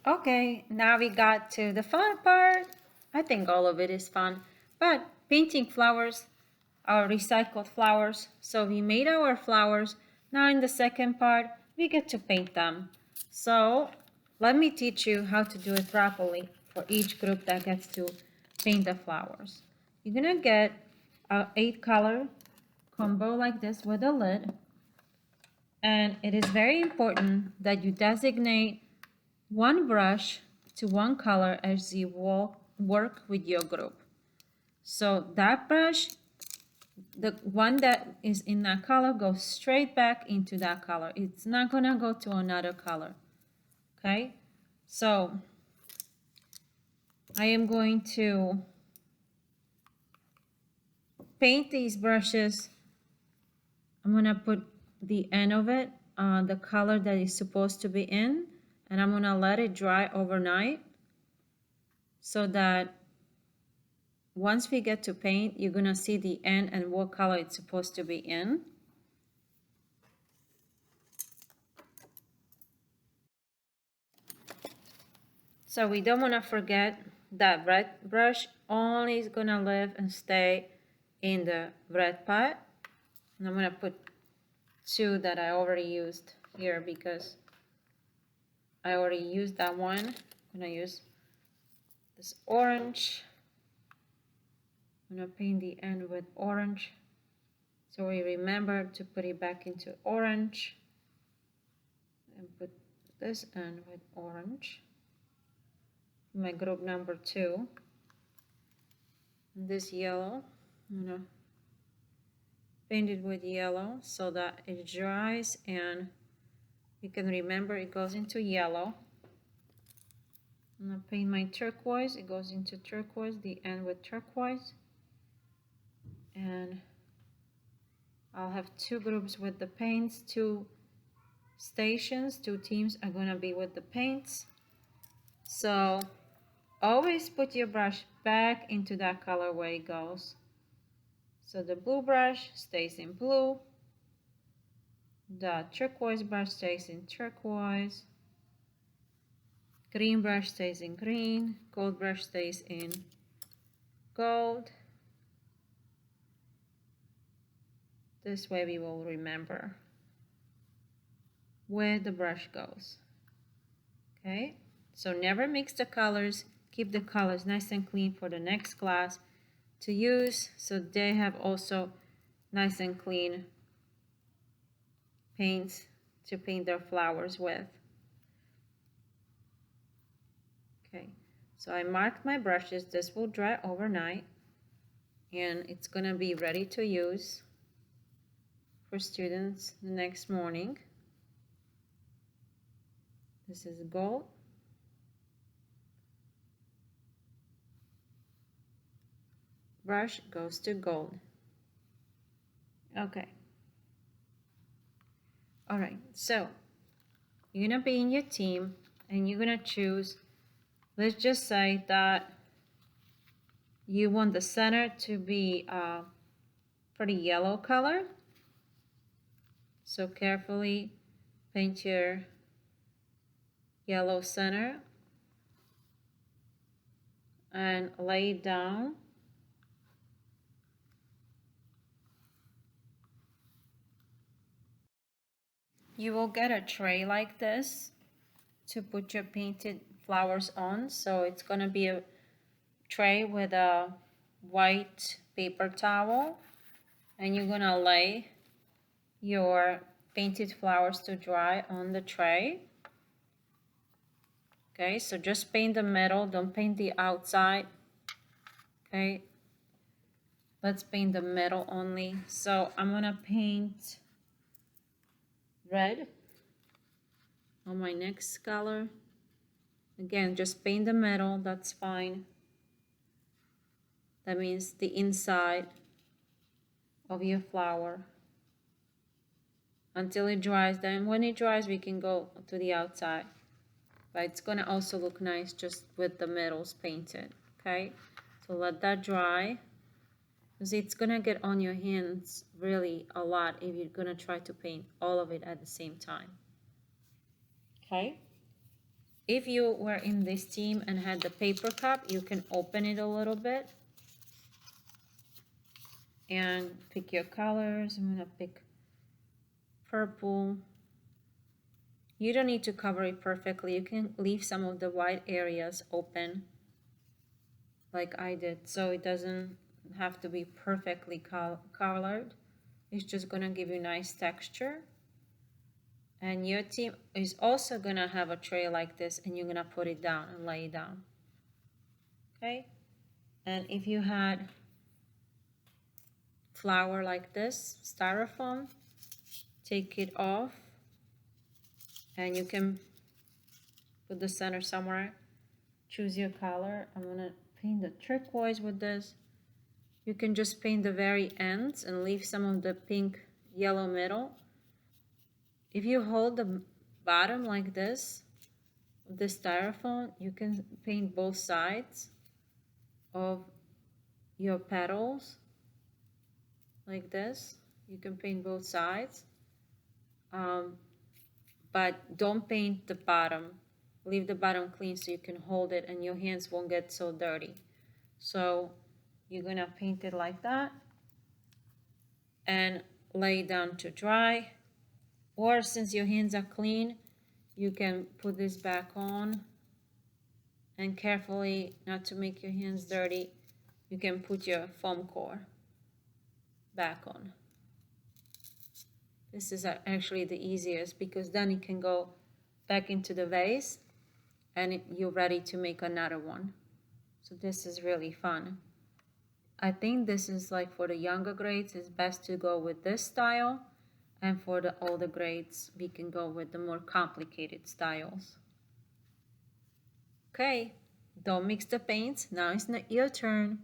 Okay, now we got to the fun part. I think all of it is fun, but painting flowers, our recycled flowers. So we made our flowers. Now in the second part, we get to paint them. So let me teach you how to do it properly for each group that gets to paint the flowers. You're gonna get a 8-color combo like this with a lid. And it is very important that you designate one brush to one color as you work with your group. So that brush, the one that is in that color, goes straight back into that color. It's not gonna go to another color, okay? So I am going to paint these brushes. I'm gonna put the end of it on the color that is supposed to be in, and I'm gonna let it dry overnight so that once we get to paint, you're gonna see the end and what color it's supposed to be in. So we don't wanna forget that red brush only is gonna live and stay in the red pot. And I'm gonna put 2 that I already used here because I already used that one. I'm gonna use this orange. I'm gonna paint the end with orange. So we remember to put it back into orange and put this end with orange. My group number 2. And this yellow, I'm gonna paint it with yellow so that it dries and you can remember it goes into yellow. I'm gonna paint my turquoise, it goes into turquoise, the end with turquoise. And I'll have 2 groups with the paints, 2 stations, 2 teams are gonna be with the paints. So always put your brush back into that color where it goes. So the blue brush stays in blue, the turquoise brush stays in turquoise, green brush stays in green, gold brush stays in gold. This way we will remember where the brush goes. Okay, so never mix the colors. Keep the colors nice and clean for the next class to use, so they have also nice and clean paints to paint their flowers with. Okay, so I marked my brushes. This will dry overnight and it's gonna be ready to use for students the next morning. This is gold. Brush goes to gold. Okay. All right, so you're gonna be in your team and you're gonna choose, let's just say that you want the center to be a pretty yellow color. So carefully paint your yellow center and lay it down. You will get a tray like this to put your painted flowers on. So it's gonna be a tray with a white paper towel and you're gonna lay your painted flowers to dry on the tray. Okay, so just paint the middle, don't paint the outside. Okay, let's paint the middle only. So I'm gonna paint red on my next color. Again, just paint the middle, that's fine. That means the inside of your flower until it dries. Then when it dries, we can go to the outside. But it's gonna also look nice just with the middles painted, okay? So let that dry, because it's gonna get on your hands really a lot if you're gonna try to paint all of it at the same time, okay? If you were in this team and had the paper cup, you can open it a little bit and pick your colors. I'm gonna pick purple. You don't need to cover it perfectly. You can leave some of the white areas open like I did, so it doesn't have to be perfectly colored. It's just gonna give you nice texture. And your team is also gonna have a tray like this, and you're gonna put it down and lay it down. Okay? And if you had flour like this, styrofoam, take it off, and you can put the center somewhere. Choose your color. I'm gonna paint the turquoise with this. You can just paint the very ends and leave some of the pink yellow middle. If you hold the bottom like this, the styrofoam, you can paint both sides of your petals like this. You can paint both sides, but don't paint the bottom. Leave the bottom clean so you can hold it and your hands won't get so dirty. So you're gonna paint it like that and lay it down to dry. Or since your hands are clean, you can put this back on, and carefully, not to make your hands dirty, you can put your foam core back on. This is actually the easiest, because then it can go back into the vase and you're ready to make another one. So this is really fun. I think this is like for the younger grades, it's best to go with this style. And for the older grades, we can go with the more complicated styles. Okay, don't mix the paints. Now it's not your turn.